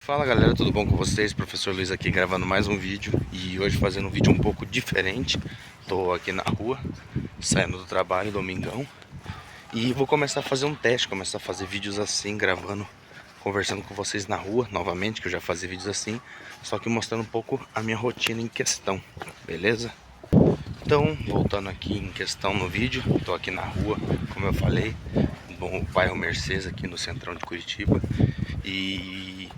Fala galera, tudo bom com vocês? Professor Luiz aqui gravando mais um vídeo. E hoje fazendo um vídeo um pouco diferente. Tô aqui na rua, saindo do trabalho, domingão. E vou começar a fazer um teste, começar a fazer vídeos assim, gravando, conversando com vocês na rua, novamente, que eu já fazia vídeos assim. Só que mostrando um pouco a minha rotina em questão, beleza? Então, voltando aqui em questão no vídeo, tô aqui na rua, como eu falei, no bairro Mercedes, aqui no centrão de Curitiba. E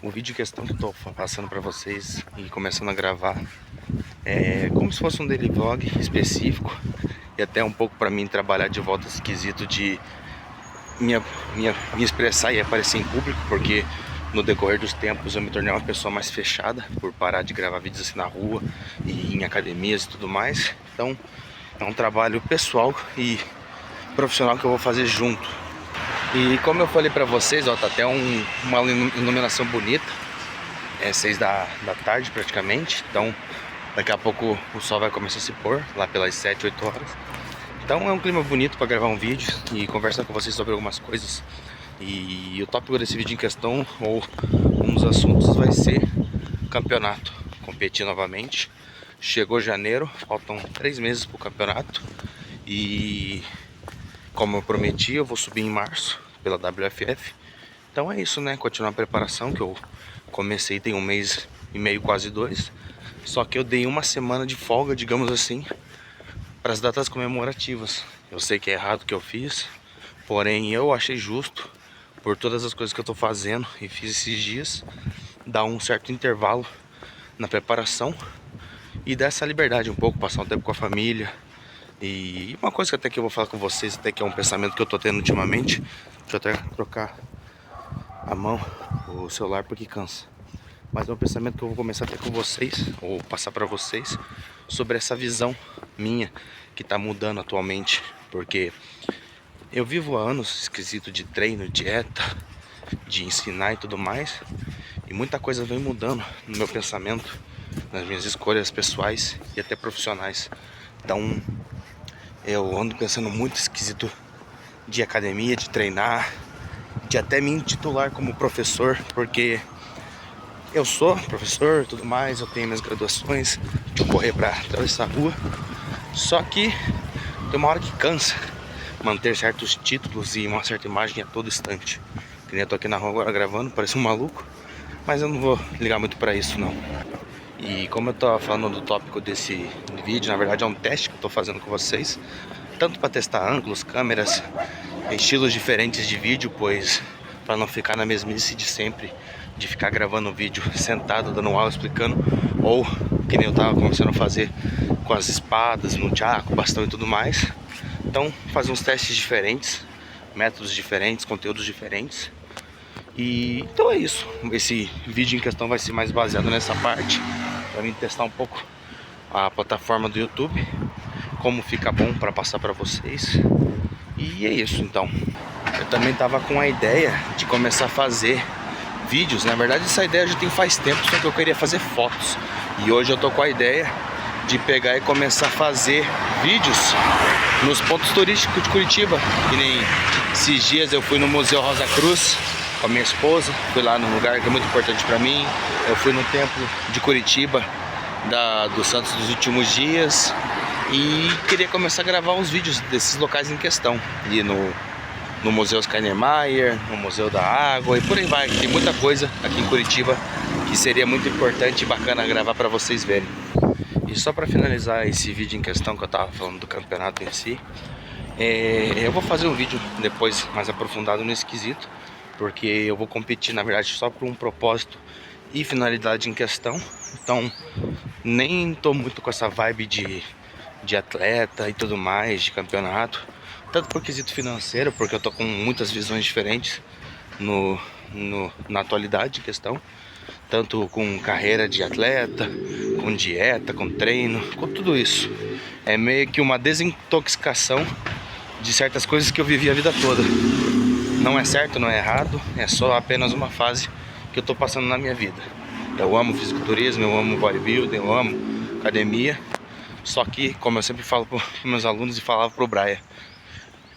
o vídeo em questão que eu tô passando pra vocês e começando a gravar é como se fosse um daily vlog específico. E até um pouco pra mim trabalhar de volta esse quesito de me expressar e aparecer em público, porque no decorrer dos tempos eu me tornei uma pessoa mais fechada por parar de gravar vídeos assim na rua e em academias e tudo mais. Então é um trabalho pessoal e profissional que eu vou fazer junto. E como eu falei pra vocês, ó, tá até uma iluminação bonita. É 6 da tarde praticamente. Então daqui a pouco o sol vai começar a se pôr, lá pelas 7, 8 horas. Então é um clima bonito para gravar um vídeo e conversar com vocês sobre algumas coisas. E o tópico desse vídeo em questão, ou um dos assuntos, vai ser campeonato. Competir novamente. Chegou janeiro, faltam 3 meses pro campeonato. E como eu prometi, eu vou subir em março pela WFF. Então é isso, né? Continuar a preparação, que eu comecei tem 1 mês e meio, quase 2. Só que eu dei uma semana de folga, digamos assim, para as datas comemorativas. Eu sei que é errado o que eu fiz, porém eu achei justo, por todas as coisas que eu tô fazendo e fiz esses dias, dar um certo intervalo na preparação e dar essa liberdade um pouco, passar um tempo com a família. E uma coisa que até que eu vou falar com vocês, até que é um pensamento que eu tô tendo ultimamente. Deixa eu até trocar a mão, o celular, porque cansa. Mas é um pensamento que eu vou começar a ter com vocês, ou passar pra vocês, sobre essa visão minha que tá mudando atualmente. Porque eu vivo há anos esquisito de treino, dieta, de ensinar e tudo mais. E muita coisa vem mudando no meu pensamento, nas minhas escolhas pessoais e até profissionais. Então eu ando pensando muito esquisito de academia, de treinar, de até me intitular como professor, porque eu sou professor e tudo mais, eu tenho minhas graduações, de correr pra atravessar a rua. Só que tem uma hora que cansa manter certos títulos e uma certa imagem a todo instante. Que nem eu tô aqui na rua agora gravando, parece um maluco, mas eu não vou ligar muito pra isso não. E como eu tô falando do tópico desse vídeo, na verdade é um teste que eu tô fazendo com vocês, tanto para testar ângulos, câmeras, estilos diferentes de vídeo, pois para não ficar na mesmice de sempre, de ficar gravando um vídeo sentado, dando aula, explicando, ou que nem eu tava começando a fazer com as espadas, no jaco, bastão e tudo mais. Então fazer uns testes diferentes, métodos diferentes, conteúdos diferentes. E então é isso, esse vídeo em questão vai ser mais baseado nessa parte, para mim testar um pouco a plataforma do YouTube, como fica bom para passar para vocês. E é isso. Então eu também tava com a ideia de começar a fazer vídeos. Na verdade essa ideia já tem faz tempo, só que eu queria fazer fotos. E hoje eu tô com a ideia de pegar e começar a fazer vídeos nos pontos turísticos de Curitiba. Que nem esses dias eu fui no Museu Rosa Cruz com a minha esposa, fui lá num lugar que é muito importante pra mim. Eu fui no templo de Curitiba, dos Santos dos Últimos Dias. E queria começar a gravar uns vídeos desses locais em questão. E no Museu Oscar Niemeyer, no Museu da Água e por aí vai. Tem muita coisa aqui em Curitiba que seria muito importante e bacana gravar pra vocês verem. E só pra finalizar esse vídeo em questão que eu tava falando do campeonato em si, eu vou fazer um vídeo depois mais aprofundado no esquisito, porque eu vou competir na verdade só por um propósito e finalidade em questão. Então nem tô muito com essa vibe de atleta e tudo mais, de campeonato, tanto por quesito financeiro, porque eu tô com muitas visões diferentes na atualidade em questão, tanto com carreira de atleta, com dieta, com treino, com tudo isso. É meio que uma desintoxicação de certas coisas que eu vivi a vida toda. Não é certo, não é errado, é só apenas uma fase que eu tô passando na minha vida. Eu amo fisiculturismo, eu amo bodybuilding, eu amo academia. Só que, como eu sempre falo para meus alunos e falava pro Brian,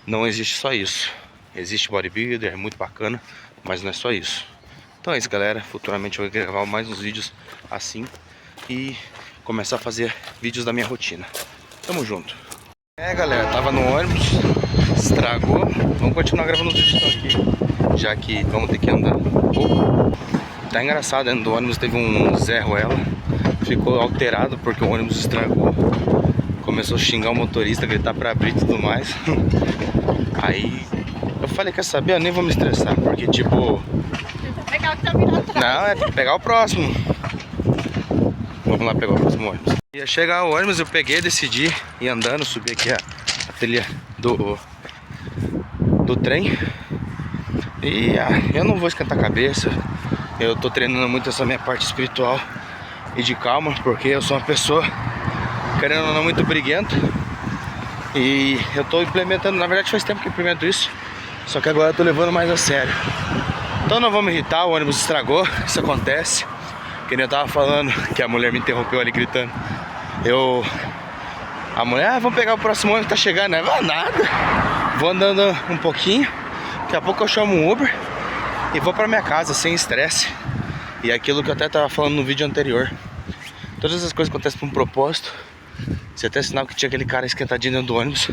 não existe só isso. Existe bodybuilder, é muito bacana, mas não é só isso. Então é isso, galera. Futuramente eu vou gravar mais uns vídeos assim e começar a fazer vídeos da minha rotina. Tamo junto. Galera, tava no ônibus, estragou. Vamos continuar gravando os vídeos aqui, já que vamos ter que andar um pouco. Tá engraçado, dentro do ônibus teve um Zé Ruela, ficou alterado porque o ônibus estragou. Começou a xingar o motorista, gritar pra abrir e tudo mais. Aí eu falei, quer saber, eu nem vou me estressar, porque tipo... Pegar o que tá virado atrás. Não, tem que pegar o próximo. Vamos lá pegar o próximo ônibus. Ia chegar o ônibus, eu peguei, decidi ir andando, subir aqui a trilha do trem. E eu não vou esquentar a cabeça. Eu tô treinando muito essa minha parte espiritual e de calma, porque eu sou uma pessoa, querendo ou não, muito briguenta. E eu tô implementando, na verdade faz tempo que eu implemento isso, só que agora eu tô levando mais a sério. Então não vou me irritar, o ônibus estragou, isso acontece. Que nem eu tava falando, que a mulher me interrompeu ali gritando. A mulher, vamos pegar o próximo ônibus que tá chegando, né? Vai nada. Vou andando um pouquinho, daqui a pouco eu chamo um Uber e vou pra minha casa sem estresse. E é aquilo que eu até tava falando no vídeo anterior. Todas as coisas acontecem por um propósito. Se até sinal que tinha aquele cara esquentadinho dentro do ônibus,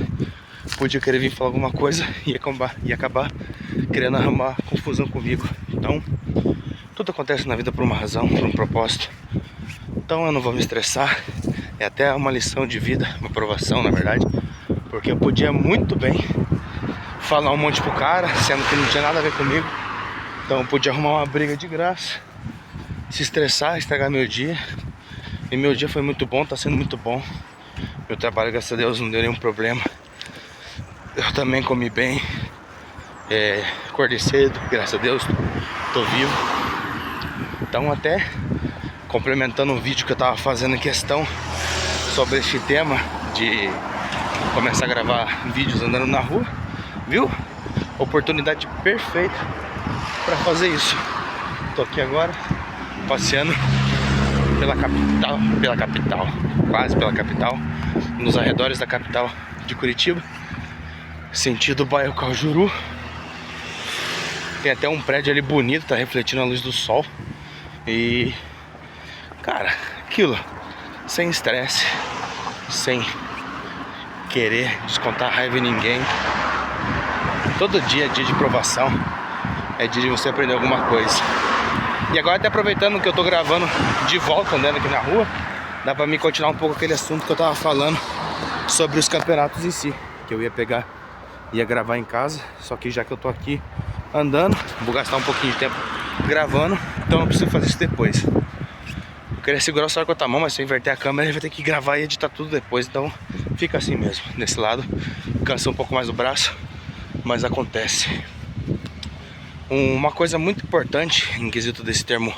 podia querer vir falar alguma coisa e acabar querendo arrumar confusão comigo. Então, tudo acontece na vida por uma razão, por um propósito. Então eu não vou me estressar. É até uma lição de vida, uma provação na verdade. Porque eu podia muito bem falar um monte pro cara, sendo que não tinha nada a ver comigo. Então eu podia arrumar uma briga de graça, se estressar, estragar meu dia. E meu dia foi muito bom, tá sendo muito bom. Meu trabalho, graças a Deus, não deu nenhum problema. Eu também comi bem, acordei cedo, graças a Deus, tô vivo. Então até complementando o vídeo que eu tava fazendo em questão sobre este tema de começar a gravar vídeos andando na rua, viu? Oportunidade perfeita para fazer isso. Tô aqui agora passeando pela capital, quase pela capital, nos arredores da capital de Curitiba, sentido bairro Cajuru. Tem até um prédio ali bonito, tá refletindo a luz do sol. E cara, aquilo, sem estresse, sem querer descontar raiva em ninguém. Todo dia é dia de provação, é dia de você aprender alguma coisa. E agora, até aproveitando que eu tô gravando de volta, andando aqui na rua, dá pra mim continuar um pouco aquele assunto que eu tava falando sobre os campeonatos em si, que eu ia gravar em casa, só que já que eu tô aqui andando, vou gastar um pouquinho de tempo gravando, então eu preciso fazer isso depois. Eu queria segurar o celular com a outra mão, mas se eu inverter a câmera ele vai ter que gravar e editar tudo depois, então fica assim mesmo. Nesse lado, cansa um pouco mais o braço, mas acontece. Uma coisa muito importante em quesito desse termo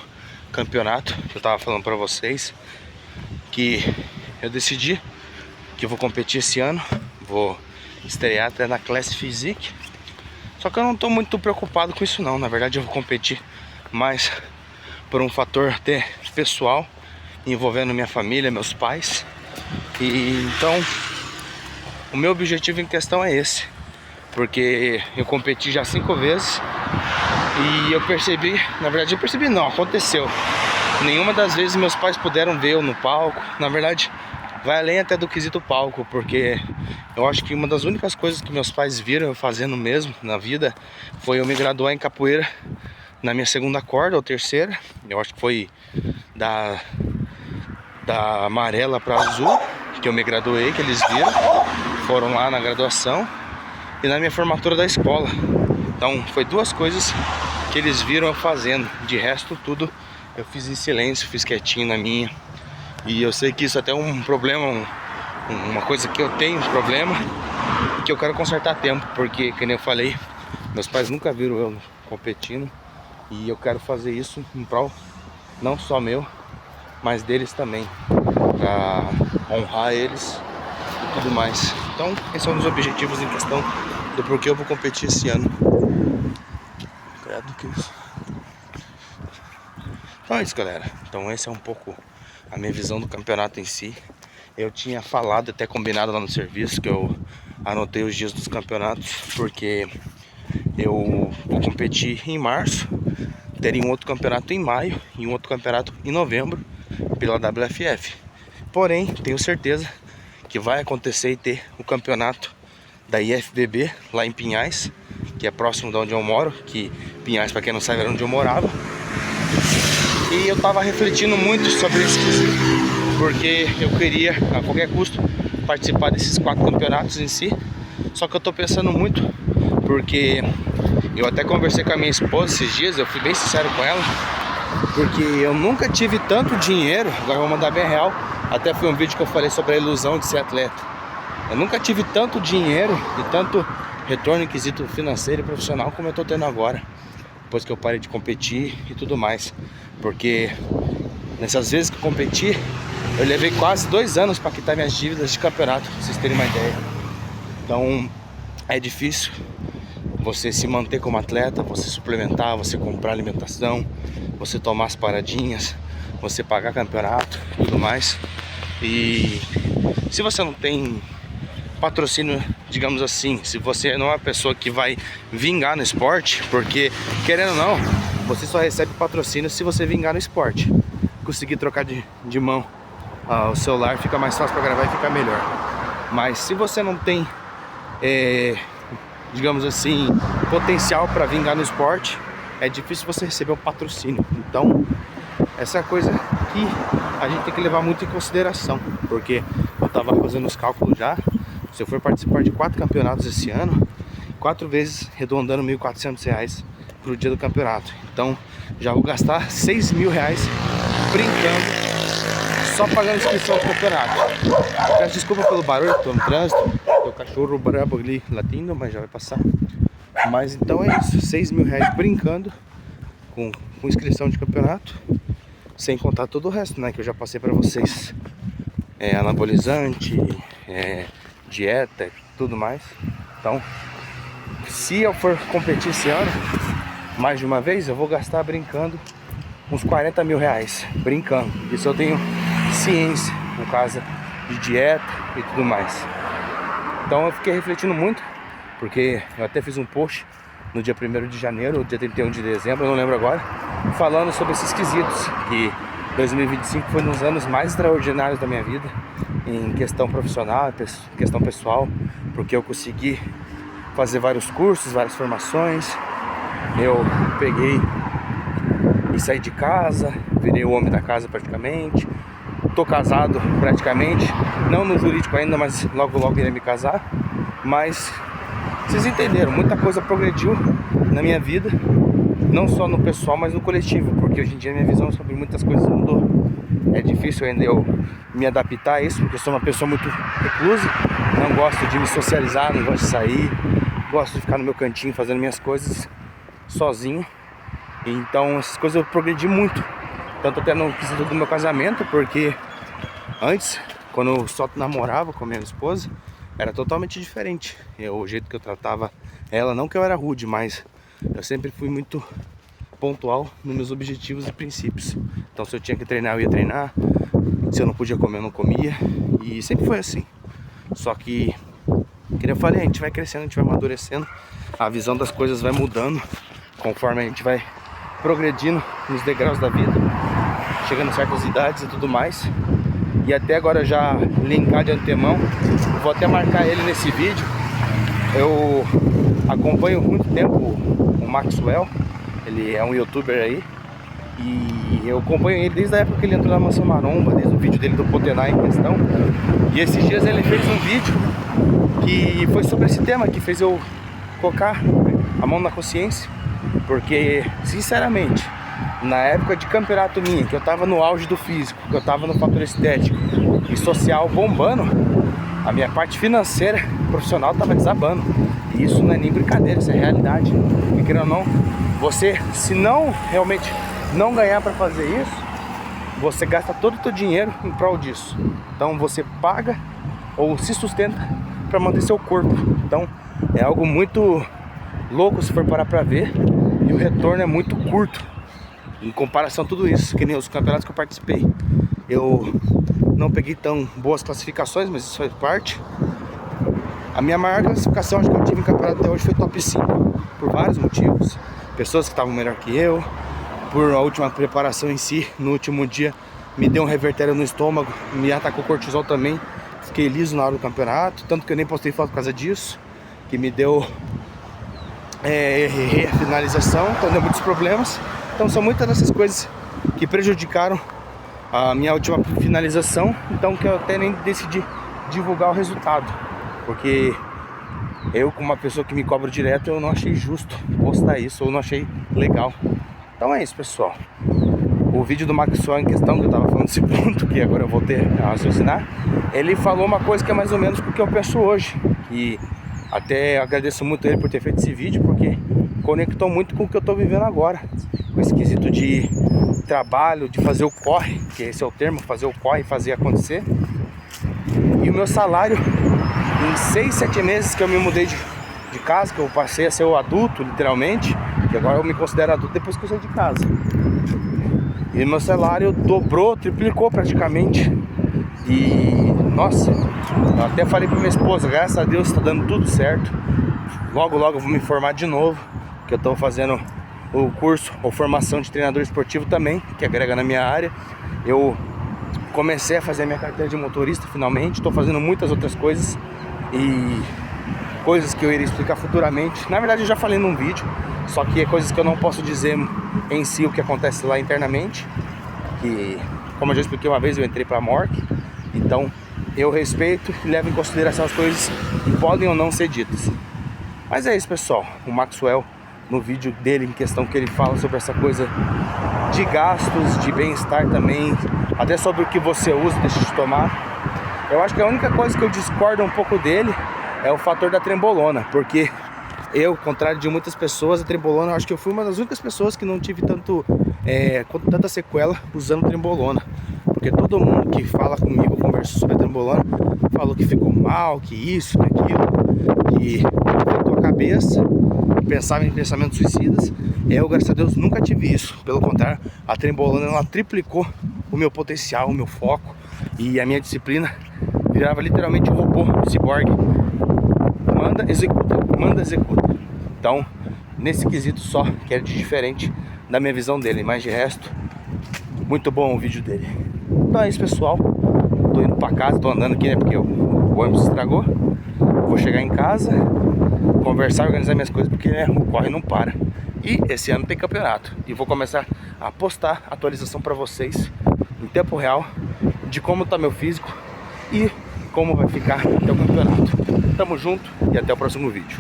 campeonato, que eu tava falando pra vocês, que eu decidi que eu vou competir esse ano, vou estrear até na Classe Physique. Só que eu não tô muito preocupado com isso não, na verdade eu vou competir mais por um fator até pessoal, envolvendo minha família, meus pais. E então o meu objetivo em questão é esse, porque eu competi já 5 vezes e eu percebi, na verdade eu percebi não, aconteceu. Nenhuma das vezes meus pais puderam ver eu no palco. Na verdade vai além até do quesito palco, porque eu acho que uma das únicas coisas que meus pais viram eu fazendo mesmo na vida foi eu me graduar em capoeira na minha segunda corda ou terceira. Eu acho que foi da amarela para azul que eu me graduei, que eles viram, foram lá na graduação e na minha formatura da escola. Então foi 2 coisas que eles viram eu fazendo. De resto tudo eu fiz em silêncio, fiz quietinho na minha. E eu sei que isso até é um problema, uma coisa que eu tenho um problema, que eu quero consertar a tempo, porque, como eu falei, meus pais nunca viram eu competindo. E eu quero fazer isso em prol não só meu, mas deles também, pra honrar eles e tudo mais. Então esses são os objetivos em questão do porquê eu vou competir esse ano. Credo que isso. Então é isso, galera. Então esse é um pouco a minha visão do campeonato em si. Eu tinha falado, até combinado lá no serviço, que eu anotei os dias dos campeonatos, porque eu vou competir em março, teria um outro campeonato em maio e um outro campeonato em novembro pela WFF. Porém, tenho certeza que vai acontecer e ter o campeonato da IFBB lá em Pinhais, que é próximo de onde eu moro, que Pinhais, para quem não sabe, era onde eu morava. E eu tava refletindo muito sobre esse quesito, porque eu queria a qualquer custo participar desses 4 campeonatos em si. Só que eu tô pensando muito, porque eu até conversei com a minha esposa esses dias, eu fui bem sincero com ela, porque eu nunca tive tanto dinheiro, agora eu vou mandar bem real, até foi um vídeo que eu falei sobre a ilusão de ser atleta. Eu nunca tive tanto dinheiro e tanto retorno em quesito financeiro e profissional como eu tô tendo agora, depois que eu parei de competir e tudo mais. Porque nessas vezes que eu competi, eu levei quase 2 anos para quitar minhas dívidas de campeonato, pra vocês terem uma ideia. Então é difícil você se manter como atleta, você suplementar, você comprar alimentação, você tomar as paradinhas, você pagar campeonato e tudo mais. E se você não tem patrocínio, digamos assim, se você não é uma pessoa que vai vingar no esporte, porque querendo ou não, você só recebe patrocínio se você vingar no esporte. Conseguir trocar de mão o celular fica mais fácil para gravar e fica melhor. Mas se você não tem, digamos assim, potencial para vingar no esporte, é difícil você receber um patrocínio. Então essa é a coisa que a gente tem que levar muito em consideração, porque eu tava fazendo os cálculos já. Se eu for participar de 4 campeonatos esse ano, 4 vezes arredondando R$1.400 pro dia do campeonato. Então já vou gastar R$6.000 brincando, só pagando inscrição pro campeonato. Peço desculpa pelo barulho, tô no trânsito, tem o cachorro brabo ali latindo, mas já vai passar. Mas então é isso, R$6.000 brincando com inscrição de campeonato, sem contar todo o resto, né, que eu já passei pra vocês. Anabolizante, dieta, tudo mais. Então, se eu for competir esse ano, mais de uma vez, eu vou gastar brincando uns R$40.000, brincando. Isso eu tenho ciência, no caso de dieta e tudo mais. Então eu fiquei refletindo muito, porque eu até fiz um post no dia 1º de janeiro, ou dia 31 de dezembro, eu não lembro agora, falando sobre esses quesitos, que 2025 foi um dos anos mais extraordinários da minha vida, em questão profissional, questão pessoal, porque eu consegui fazer vários cursos, várias formações. Eu peguei e saí de casa, virei o homem da casa praticamente. Tô casado praticamente, não no jurídico ainda, mas logo logo irei me casar. Mas vocês entenderam, muita coisa progrediu na minha vida, não só no pessoal, mas no coletivo, porque hoje em dia minha visão sobre muitas coisas mudou. É difícil ainda eu me adaptar a isso, porque eu sou uma pessoa muito reclusa, não gosto de me socializar, não gosto de sair, gosto de ficar no meu cantinho fazendo minhas coisas sozinho. Então essas coisas eu progredi muito, tanto até no quesito do meu casamento, porque antes, quando eu só namorava com a minha esposa, era totalmente diferente. O jeito que eu tratava ela, não que eu era rude, mas eu sempre fui muito pontual nos meus objetivos e princípios. Então se eu tinha que treinar, eu ia treinar. Se eu não podia comer, eu não comia. E sempre foi assim. Só que, como eu falei, a gente vai crescendo, a gente vai amadurecendo, a visão das coisas vai mudando conforme a gente vai progredindo nos degraus da vida, chegando a certas idades e tudo mais. E até agora já linkar de antemão, vou até marcar ele nesse vídeo. Eu acompanho muito tempo o Maxwell, ele é um youtuber aí, e eu acompanho ele desde a época que ele entrou na Mansão Maromba, desde o vídeo dele do Potená em questão. E esses dias ele fez um vídeo que foi sobre esse tema, que fez eu colocar a mão na consciência, porque sinceramente, na época de campeonato minha, que eu tava no auge do físico, que eu tava no fator estético e social bombando, a minha parte financeira profissional tava desabando. E isso não é nem brincadeira, isso é realidade. E querendo ou não, você, se não realmente não ganhar para fazer isso, você gasta todo o teu dinheiro em prol disso. Então você paga ou se sustenta para manter seu corpo. Então é algo muito louco se for parar para ver, e o retorno é muito curto em comparação a tudo isso, que nem os campeonatos que eu participei. Eu não peguei tão boas classificações, mas isso faz parte. A minha maior classificação, acho que eu tive em campeonato até hoje, foi top 5, por vários motivos. Pessoas que estavam melhor que eu, por a última preparação em si. No último dia me deu um revertério no estômago, me atacou cortisol também. Fiquei liso na hora do campeonato, tanto que eu nem postei foto por causa disso, que me deu finalização, então deu muitos problemas. Então são muitas dessas coisas que prejudicaram a minha última finalização, então que eu até nem decidi divulgar o resultado, porque eu, como uma pessoa que me cobra direto, eu não achei justo postar isso, eu não achei legal. Então é isso, pessoal. O vídeo do Maxwell em questão, que eu tava falando desse ponto, que agora eu voltei a raciocinar, ele falou uma coisa que é mais ou menos o que eu penso hoje. E até agradeço muito ele por ter feito esse vídeo, porque conectou muito com o que eu tô vivendo agora. Com esse quesito de trabalho, de fazer o corre, que esse é o termo, fazer o corre, fazer acontecer. E o meu salário, em 6, 7 meses que eu me mudei de casa, que eu passei a ser o adulto, literalmente, que agora eu me considero adulto depois que eu saí de casa. E meu salário dobrou, triplicou praticamente. E, nossa, eu até falei pra minha esposa, graças a Deus tá dando tudo certo. Logo, logo eu vou me formar de novo, que eu tô fazendo o curso ou formação de treinador esportivo também, que agrega na minha área. Eu comecei a fazer minha carteira de motorista finalmente, tô fazendo muitas outras coisas e coisas que eu iria explicar futuramente. Na verdade eu já falei num vídeo, só que é coisas que eu não posso dizer em si o que acontece lá internamente, que, como eu já expliquei uma vez, eu entrei pra morgue, então eu respeito e levo em consideração as coisas que podem ou não ser ditas. Mas é isso, pessoal. O Maxwell, no vídeo dele em questão, que ele fala sobre essa coisa de gastos, de bem-estar também, até sobre o que você usa, deixa de tomar. Eu acho que a única coisa que eu discordo um pouco dele é o fator da trembolona, porque eu, ao contrário de muitas pessoas, a trembolona, eu acho que eu fui uma das únicas pessoas que não tive tanta sequela usando trembolona. Porque todo mundo que fala comigo, conversa sobre a trembolona, falou que ficou mal, que isso, que aquilo, que afetou a cabeça, que pensava em pensamentos suicidas. Eu, graças a Deus, nunca tive isso. Pelo contrário, a trembolona, ela triplicou o meu potencial, o meu foco e a minha disciplina. Virava literalmente um robô, um ciborgue. Manda, executa, manda, executa. Então, nesse quesito só, que é de diferente da minha visão dele. Mas de resto, muito bom o vídeo dele. Então é isso, pessoal. Tô indo pra casa, tô andando aqui, né, porque o ônibus estragou. Vou chegar em casa, conversar, organizar minhas coisas, porque né, o corre não para. E esse ano tem campeonato. E vou começar a postar atualização pra vocês em tempo real de como tá meu físico e como vai ficar até o campeonato. Tamo junto e até o próximo vídeo.